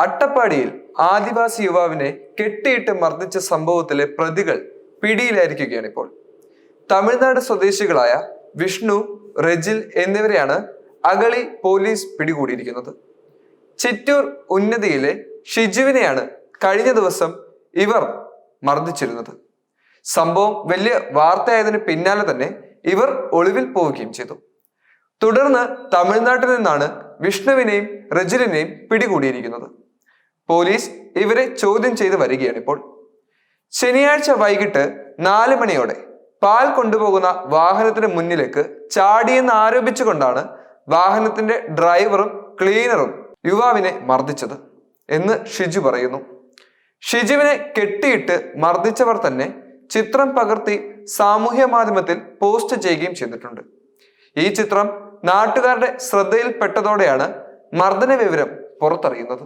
അട്ടപ്പാടിയിൽ ആദിവാസി യുവാവിനെ കെട്ടിയിട്ട് മർദ്ദിച്ച സംഭവത്തിലെ പ്രതികൾ പിടിയിലായിരിക്കുകയാണ് ഇപ്പോൾ. തമിഴ്നാട് സ്വദേശികളായ വിഷ്ണു, റെജിൽ എന്നിവരെയാണ് അഗളി പോലീസ് പിടികൂടിയിരിക്കുന്നത്. ചിറ്റൂർ ഉന്നതിയിലെ ഷിജുവിനെയാണ് കഴിഞ്ഞ ദിവസം ഇവർ മർദ്ദിച്ചിരുന്നത്. സംഭവം വലിയ വാർത്തയായതിനു പിന്നാലെ തന്നെ ഇവർ ഒളിവിൽ പോവുകയും ചെയ്തു. തുടർന്ന് തമിഴ്നാട്ടിൽ നിന്നാണ് വിഷ്ണുവിനെയും റെജിലിനെയും പിടികൂടിയിരിക്കുന്നത്. പോലീസ് ഇവരെ ചോദ്യം ചെയ്ത് വരികയാണ് ഇപ്പോൾ. ശനിയാഴ്ച വൈകിട്ട് 4 മണിയോടെ പാൽ കൊണ്ടുപോകുന്ന വാഹനത്തിന് മുന്നിലേക്ക് ചാടിയെന്ന് ആരോപിച്ചുകൊണ്ടാണ് വാഹനത്തിന്റെ ഡ്രൈവറും ക്ലീനറും യുവാവിനെ മർദ്ദിച്ചത് എന്ന് ഷിജു പറയുന്നു. ഷിജുവിനെ കെട്ടിയിട്ട് മർദ്ദിച്ചവർ തന്നെ ചിത്രം പകർത്തി സാമൂഹ്യ മാധ്യമത്തിൽ പോസ്റ്റ് ചെയ്യുകയും ചെയ്തിട്ടുണ്ട്. ഈ ചിത്രം നാട്ടുകാരുടെ ശ്രദ്ധയിൽപ്പെട്ടതോടെയാണ് മർദ്ദന വിവരം പുറത്തറിയുന്നത്.